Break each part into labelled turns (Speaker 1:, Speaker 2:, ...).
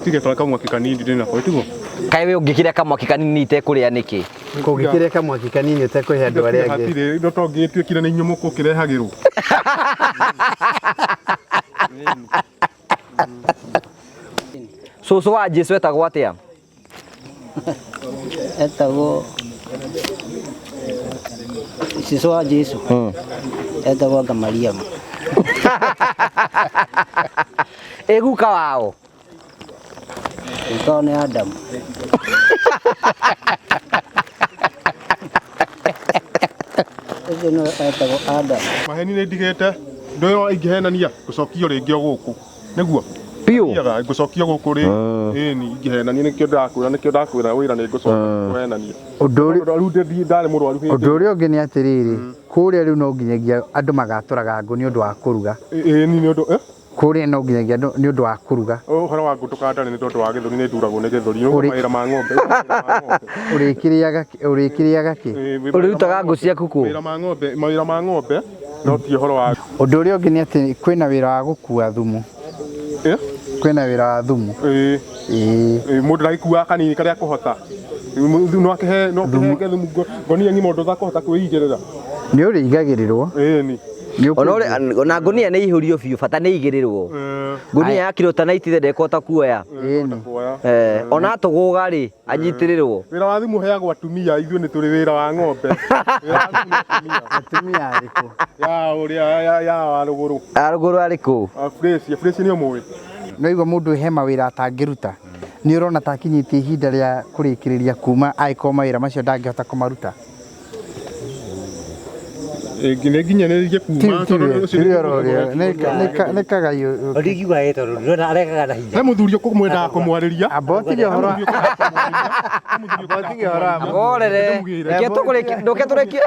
Speaker 1: Tige twa kamwaki kanini ndina ko itugo
Speaker 2: kai we ungikire kamwaki kanini ite kuria niki
Speaker 3: kungikire kamwaki kanini ite kuhe andu aria angi
Speaker 1: hatire ndo tongitwikire ni nyomuko kirehagirwo
Speaker 2: Susu wa Jesu etagwo atia
Speaker 4: etagwo Susu wa Jesu etagwo Gamaliam
Speaker 2: eguka wao
Speaker 4: ukone Adam eno etagwo Adam
Speaker 1: maheni ni ndigete ndoyo ingihenania gucokio ringi guku niguo
Speaker 2: piu
Speaker 1: yaga gucokio guku ri ni ingihenania nikio ndakwira wira ni gucokio kuhenania rundi ndari murwaru
Speaker 3: undu uria ungi ni atiriri kuria riu no nginyagia andu magaturaga ngo ni undu wa kuruga
Speaker 1: ni undu
Speaker 3: kuria no nginyagia ni undu wa kuruga
Speaker 1: uhoro wa gutukanda ni tondu wa githuri ni nduragwo ni githuri no mawira ma ng'ombe
Speaker 3: urikiriaga ki
Speaker 2: urutaga ngo ciaku ku
Speaker 1: mawira ma ng'ombe no ti uhoro wa
Speaker 3: undu uria ungi ni ati kwina wira wa gukua thumu kwina wira wa thumu
Speaker 1: mundu ndagikua kanini karia kuhota no akehe thumu ngonia ngimo ndo thakota kwigirira
Speaker 3: ni uri igagirirwo
Speaker 1: ni
Speaker 2: ona ngunia ni ihurio biu bata ni igirirwo ngunia ya kilo ta 90 ndekota kuoya ona tuguga ri anyitirirwo
Speaker 1: wira wa thimu heagwo atumia ithuĩ ni turi wira wa ng'ombe
Speaker 3: atumia ariku
Speaker 1: ya uria ya ruguru
Speaker 2: ariku
Speaker 1: fresh ni omwe
Speaker 3: no igwa mundu he mawira atangiruta ni urona takinyitie ihinda ria kurikiriria kuma aiko mawira macio ndangihota kumaruta
Speaker 1: nginya nirige kuma
Speaker 3: ne kagayo
Speaker 4: origi wa eto ndona arekaga na hinya
Speaker 1: he muthuri ukumwenda kumwariria
Speaker 3: abotige horo
Speaker 2: gorere ndoke turekia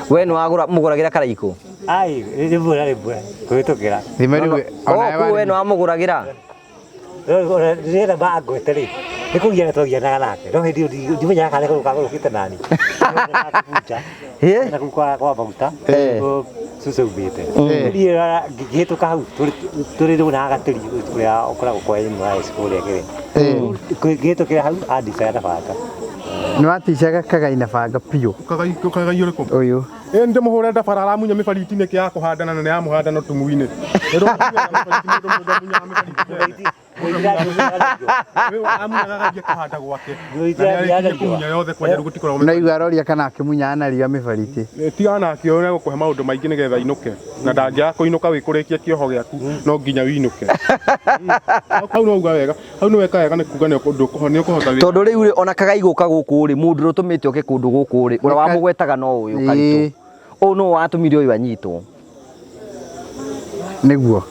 Speaker 2: we no agura muguragira karaiku
Speaker 4: ai ni bura kuitukira
Speaker 3: thimeri
Speaker 2: ona we no amuguragira
Speaker 4: rera bago tele nikugia twagianaga nake no hindi ndimenya kale kagurukite nani na kwa bamuta susu ubite ndiye gihituka hau turi na gatiri kuria ukoragwo kwa inu high school yakire gihitukira hau adi sana bata
Speaker 3: no aticaga kagaina banga piu
Speaker 1: kagai uriko
Speaker 3: uyu
Speaker 1: ndi muhura ndabara aramunya mibariti ni kia kuhandana na ya muhandana tumuini
Speaker 3: na igaroria kana akimunya na ria mibariti
Speaker 1: tigana akione gukuhe maundu maingi nigetha inuke na ndangia kuinuka wikurikia kioho giaku no nginya winuke hau no uga wega hau no weka wega ni kuga ni kuhonio kuhota wira
Speaker 2: tondu riu ona kagai guka guku ri mundu rutumite oke kundu guku ri ura wa mugwetaga no uyu karitu o no watumire uyu anyitwo
Speaker 3: niguo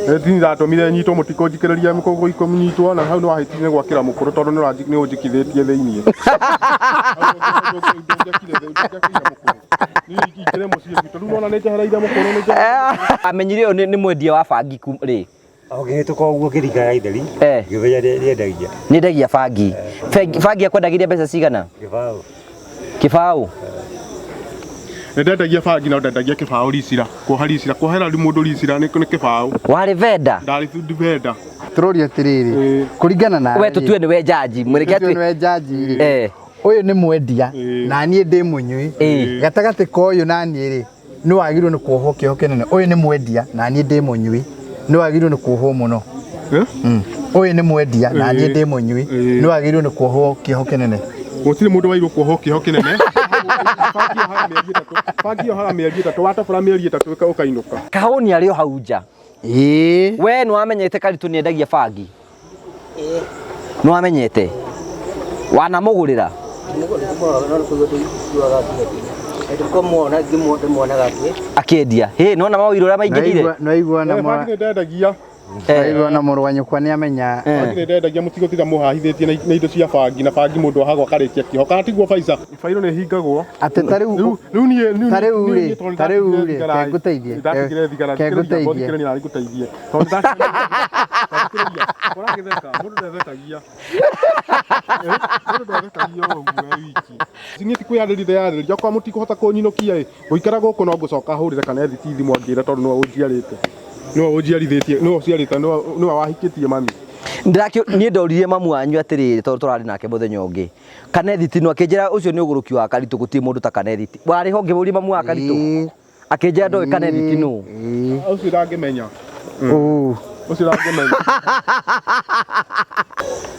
Speaker 1: Ndinda atomire nyitwo mutiko njikiriria mikogo ikomunyitwo na hau no wahitire gwakira mukuru tondu ni unjikithitie thiini
Speaker 2: amenyire ni mwendia wa bangi ri
Speaker 4: ogehituka uguo kirikaga itheri githenya riendagia
Speaker 2: ni ndagia bangi bangi akwendagiria mbeca cigana kibao
Speaker 1: ndendagia bangi na ndendagia kibao ricira kuohera mundu ricira ni kibao
Speaker 2: wari venda
Speaker 1: ndari venda
Speaker 3: turoria tiriri kuringana na
Speaker 2: we tutue ni we jaji mwireke
Speaker 3: atu ni we jaji uyu ni mwendia na nie ndi munyui gatagati ko uyu na nie ri ni wagirwo ni kuoho kio kinene uyu ni mwendia na nie ndi munyui ni wagirwo ni kuoho muno uyu ni mwendia na nie ndi munyui ni wagirwo ni kuoho kio kinene
Speaker 1: gutire mundu wairwo kuoho kio kinene Fagio hala mieri 3 watafura mieri 3 ukainuka
Speaker 2: kahoni ario hauja we no amenyete karitu ni endagia bangi no amenyete wana mugurira akendia no na mawiro ra maingirire
Speaker 3: no igwa na mwa
Speaker 1: ndendagia
Speaker 3: Aigo na murwanyu kwa ni amenya
Speaker 1: ndendagia mutigo tiga muhahithitie na indo cia bangi na bangi mundu ahagwa karikia kiho kana tiguo Faisa fairo ni hingagwo
Speaker 3: ate tariu tariu keguteithie
Speaker 1: keguteithie na guteithie tondu uragitheka mundu ndethekagia wiki singiti kwiyarĩrithia yarĩrĩria kwa mutikuhota kunyinukia guikara guku no ngucoka hurire kana thithi mwangira tondu no unjiarite no ujiarithitie no uciarita no wahikitie mami
Speaker 2: niä ndoririe mamu wanyu atä rä tondå tå rarä nake må thenya å ngä Kanethiti no akä njä ra å cio nä å gå rå ki wa Karitå gå tirä må ndå ta Kanethiti warä ho ngä må ria mamu wa Karitå akä njä ra ndoä Kanethiti no
Speaker 1: å cio ndangä menya å cio ndangä menya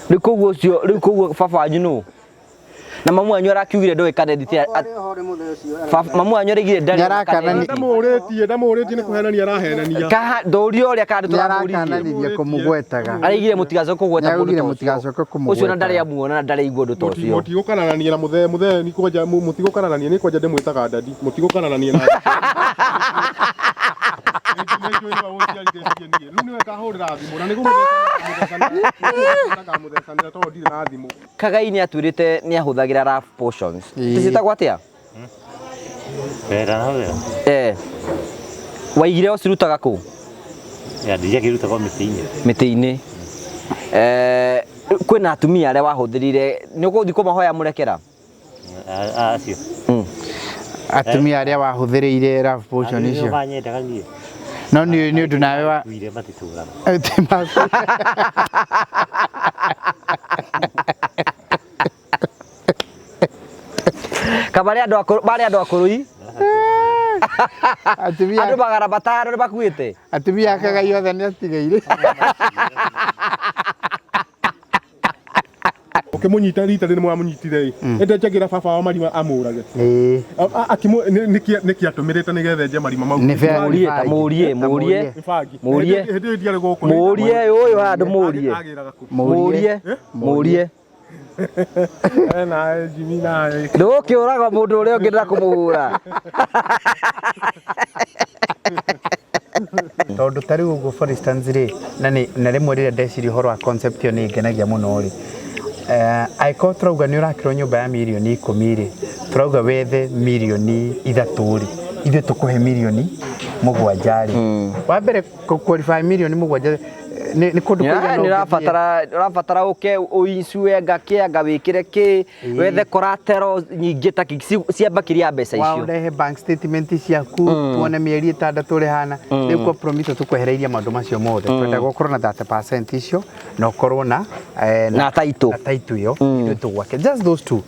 Speaker 2: rä kå guo baba wanyu no na mamu wanyu arakiugire ndoä Kanethiti mamu wanyu araigire
Speaker 1: ndamå rä tie nä kå henania arahenania
Speaker 2: ndåria å rä a kandå tå
Speaker 3: arakananirie kå må gwetaga
Speaker 2: araigire må tigacoke kå gweta
Speaker 3: må tigacoke kå må
Speaker 2: å cio na ndarä amuona na ndarä igua ndå ta å cio
Speaker 1: må tigå kananania na må thee må tigå kananania nä kwanja ndä mwä taga ndadi må tigå kananania na
Speaker 2: Kagai nä atuä rä te nä ahå thagä ra citagwo atä a waigire o cirutaga kå mä tä-inä kwä na atumia arä a wahå thä rire nä å gå thiä kå mahoya må rekera
Speaker 3: atumia arä a wahå thä rä ire icio no nä å ndå nawe
Speaker 2: kabarä andå akå rå i andå magarabatara nä bakuä te
Speaker 3: atumia akagai othe nä atigä
Speaker 1: må nyita rita rä nä mwamå nyitire endenjagä ra baba wa marima amå rage nä kä atå mä rä te nä gethenje marima mau
Speaker 2: må rie å yå handå må rie ndå kä å raga må ndå å rä a å ngä ndä ra kå må hå ra
Speaker 3: tondå tarä u å guo na rä mwe rä rä a ndeciria å horo wa concept ä yo nä ngenagia må no rä angĩkorwo tũrauga nĩ ũrakĩrwo nyũmba ya mirioni 10 rĩ tũrauga wethe mirioni 3 rĩ ithuĩ tũkũhe mirioni 7 rĩ wa mbere qualify mirioni 7 nĩ kũndũ
Speaker 2: nĩ ũrabatara ũke ũincue ngakĩanga wĩkĩre kĩ wethe collateral nyingĩ ta ciambakĩria mbeca icio
Speaker 3: waũrehe bank statement ciaku tuone mĩeri 6 ũrĩ hana rĩu kwa promise tũkwehereirie maũndũ macio mothe twendaga gũkorwo na 30% icio na ũkorwo na
Speaker 2: title
Speaker 3: ĩyo ithuĩ tũgwake just those two